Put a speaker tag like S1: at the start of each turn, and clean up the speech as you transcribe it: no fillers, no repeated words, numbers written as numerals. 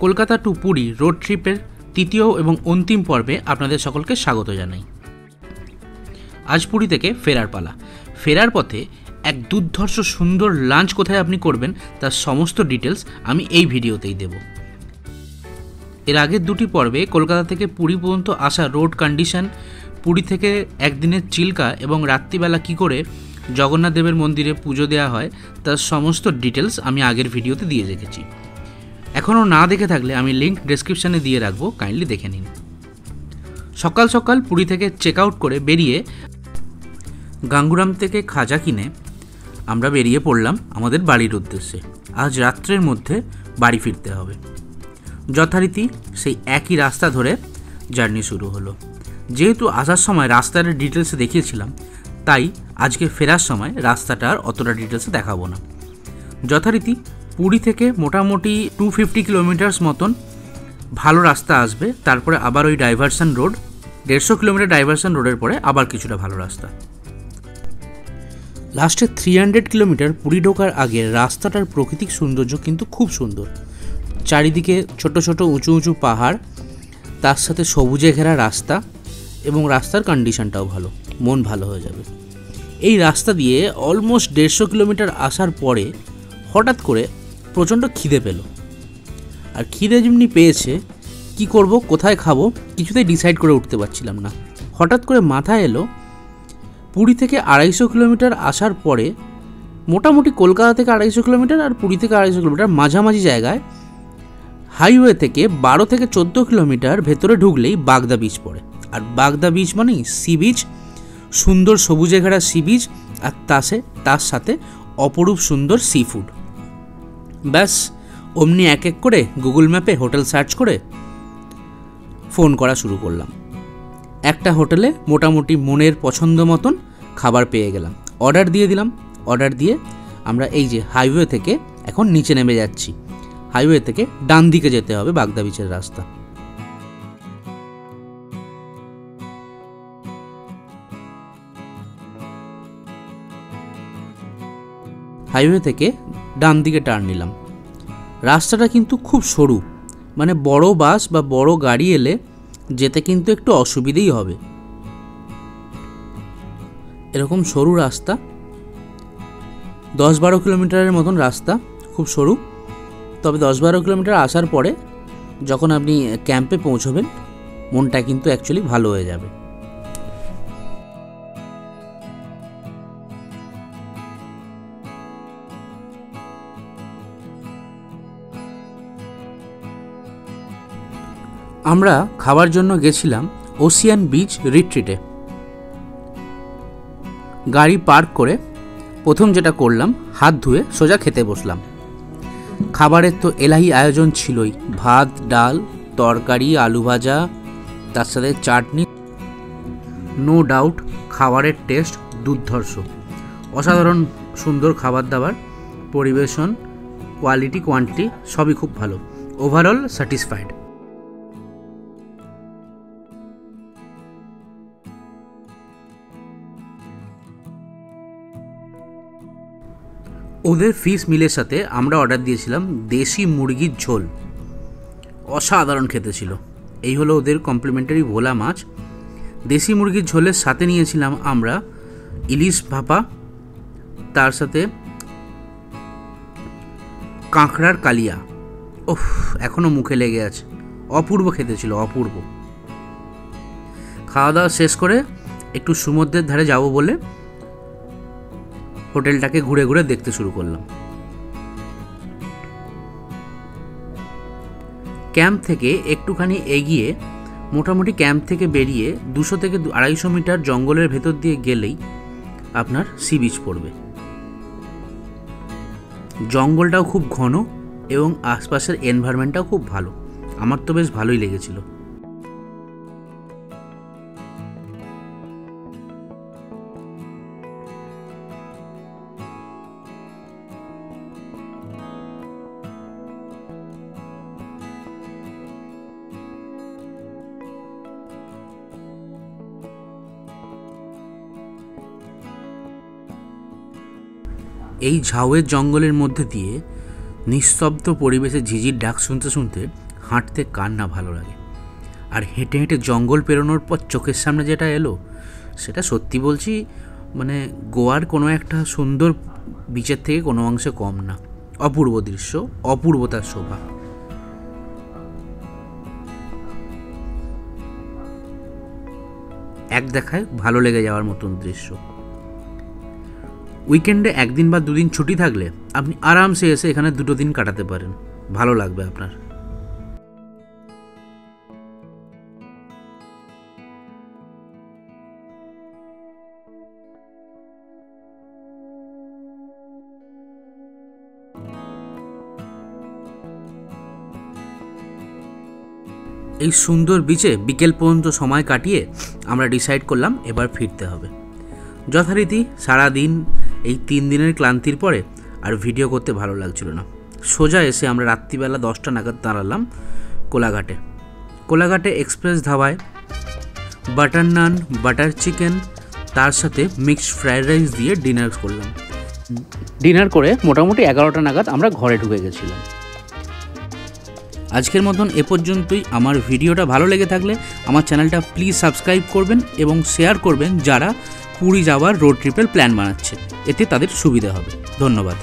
S1: Kolkata two Puri road ট্রিপের তৃতীয় এবং অন্তিম পর্বে আপনাদের সকলকে স্বাগত জানাই। আজ পুরী থেকে ফেরার পালা। ফেরার পথে এক দুর্ধর্ষ সুন্দর লাঞ্চ কোথায় আপনি করবেন তার সমস্ত ডিটেলস আমি এই ভিডিওতেই দেব। এর আগের দুটি পর্বে কলকাতা থেকে পুরী পর্যন্ত আসা রোড কন্ডিশন, পুরী থেকে একদিনের চিল্কা এবং রাত্রিবেলা কি করে জগন্নাথ দেবের মন্দিরে পুজো দেওয়া হয় তার সমস্ত ডিটেলস আমি আগের ভিডিওতে দিয়ে রেখেছি। এখনও না দেখে থাকলে আমি লিঙ্ক ডেসক্রিপশানে দিয়ে রাখবো, কাইন্ডলি দেখে নিন। সকাল সকাল পুরী থেকে চেক আউট করে বেরিয়ে গাঙ্গুরাম থেকে খাজা কিনে আমরা বেরিয়ে পড়লাম আমাদের বাড়ির উদ্দেশ্যে। আজ রাত্রের মধ্যে বাড়ি ফিরতে হবে। যথারীতি সেই একই রাস্তা ধরে জার্নি শুরু হলো। যেহেতু আসার সময় রাস্তার ডিটেলসে দেখিয়েছিলাম, তাই আজকে ফেরার সময় রাস্তাটার অতটা ডিটেলসে দেখাবো না। যথারীতি পুরী থেকে মোটামুটি 250 কিলোমিটার্স মতন ভালো রাস্তা আসবে, তারপরে আবার ওই ডাইভারশন রোড 150 কিলোমিটার ডাইভারশন রোডের পরে আবার কিছুটা ভালো রাস্তা। লাস্টে 300 কিলোমিটার পুরী ঢোকার আগে রাস্তাটার প্রাকৃতিক সৌন্দর্য কিন্তু খুব সুন্দর। চারিদিকে ছোট ছোট উঁচু উঁচু পাহাড়, তার সাথে সবুজে ঘেরা রাস্তা এবং রাস্তার কন্ডিশনটাও ভালো, মন ভালো হয়ে যাবে। এই রাস্তা দিয়ে অলমোস্ট 150 কিলোমিটার আসার পরে হঠাৎ করে প্রচণ্ড খিদে পেল। আর খিদে যেমনি পেয়েছে, কি করব, কোথায় খাবো, কিছুতেই ডিসাইড করে উঠতে পারছিলাম না। হঠাৎ করে মাথায় এলো পুরী থেকে 250 কিলোমিটার আসার পরে, মোটামুটি কলকাতা থেকে 250 কিলোমিটার আর পুরী থেকে 250 কিলোমিটার মাঝামাঝি জায়গায় হাইওয়ে থেকে 12 থেকে 14 কিলোমিটার ভেতরে ঢুকলেই বাগদা বিচ পড়ে। আর বাগদা বিচ মানেই সি বিচ, সুন্দর সবুজে ঘেরা সি বিচ, আর তার সাথে অপরূপ সুন্দর সি ফুড। ব্যাস অমনি এক এক করে গুগল ম্যাপে হোটেল সার্চ করে ফোন করা শুরু করলাম। একটা হোটেলে মোটামুটি মনের পছন্দ মতন খাবার পেয়ে গেলাম, অর্ডার দিয়ে দিলাম। অর্ডার দিয়ে আমরা এই যে হাইওয়ে থেকে এখন নিচে নেমে যাচ্ছি। হাইওয়ে থেকে ডান দিকে যেতে হবে বাগদা বিচের রাস্তা। হাইওয়ে থেকে ডান দিকে টার্ন নিলাম। রাস্তাটা কিন্তু খুব সরু, মানে বড় বাস বা বড় গাড়ি এলে যেতে কিন্তু একটু অসুবিধেই হবে। এরকম সরু রাস্তা, 10-12 কিলোমিটারের মতন রাস্তা, খুব সরু। তবে 10-12 কিলোমিটার আসার পরে যখন আপনি ক্যাম্পে পৌঁছবেন, মনটা কিন্তু অ্যাকচুয়ালি ভালো হয়ে যাবে। আমরা খাবার জন্য গেছিলাম ওশিয়ান বিচ রিট্রিটে। গাড়ি পার্ক করে প্রথম যেটা করলাম, হাত ধুয়ে সোজা খেতে বসলাম। খাবারের তো এলাহি আয়োজন ছিলই, ভাত, ডাল, তরকারি, আলু ভাজা, তার সাথে চাটনি। নো ডাউট খাবারের টেস্ট দুর্ধর্ষ, অসাধারণ সুন্দর খাবার দাবার, পরিবেশন, কোয়ালিটি, কোয়ান্টিটি সবই খুব ভালো। Overall satisfied. ওদের ফিশ মিলের সাথে আমরা অর্ডার দিয়েছিলাম দেশি মুরগির ঝোল, অসাধারণ খেতে ছিল। এই হলো ওদের কমপ্লিমেন্টারি ভোলা মাছ। দেশি মুরগির ঝোলের সাথে নিয়েছিলাম আমরা ইলিশ ভাপা, তার সাথে কাঁকড়ার কালিয়া। ওহ, এখনও মুখে লেগে আছে, অপূর্ব খেতে ছিল, অপূর্ব। খাওয়া দাওয়া শেষ করে একটু সমুদ্রের ধারে যাব বলে হোটেলটাকে ঘুরে ঘুরে দেখতে শুরু করলাম। ক্যাম্প থেকে একটুখানি এগিয়ে, মোটামুটি ক্যাম্প থেকে বেরিয়ে 200 থেকে 250 মিটার জঙ্গলের ভেতর দিয়ে গেলেই আপনার সি বিচ পড়বে। জঙ্গলটাও খুব ঘন এবং আশপাশের এনভায়রনমেন্টটাও খুব ভালো। আমার তো বেশ ভালোই লেগেছিল। এই ঝাউয়ের জঙ্গলের মধ্যে দিয়ে নিস্তব্ধ পরিবেশে ঝিঝির ডাক শুনতে শুনতে হাঁটতে কার না ভালো লাগে। আর হেঁটে হেঁটে জঙ্গল পেরোনোর পর চোখের সামনে যেটা এলো, সেটা সত্যি বলছি মানে গোয়ার কোনো একটা সুন্দর বিচের থেকে কোনো অংশে কম না। অপূর্ব দৃশ্য, অপূর্বতার শোভা। এক দেখায় ভালো লেগে যাওয়ার মতন দৃশ্য। উইকেন্ডে একদিন বা দুদিন ছুটি থাকলে আপনি আরামসে এসে এখানে 2 দিন কাটাতে পারেন, ভালো লাগবে আপনার। এই সুন্দর বিচে বিকেল পর্যন্ত সময় কাটিয়ে আমরা ডিসাইড করলাম এবার ফিরতে হবে। যথারীতি সারাদিন এই 3 দিনের ক্লান্তির পরে আর ভিডিও করতে ভালো লাগছিল না। সোজা এসে আমরা রাত্রিবেলা 10টা নাগাদ দাঁড়ালাম কোলাঘাটে। কোলাঘাটে এক্সপ্রেস ধাবায় বাটার নান, বাটার চিকেন, তার সাথে মিক্সড ফ্রাইড রাইস দিয়ে ডিনার করলাম। ডিনার করে মোটামুটি 11টা নাগাদ আমরা ঘরে ঢুকে গেছিলাম। আজকের মতন এ পর্যন্তই। আমার ভিডিওটা ভালো লেগে থাকলে আমার চ্যানেলটা প্লিজ সাবস্ক্রাইব করবেন এবং শেয়ার করবেন যারা পুরী যাওয়ার রোড ট্রিপের প্ল্যান বানাচ্ছে, এতে তাদের সুবিধা হবে। ধন্যবাদ।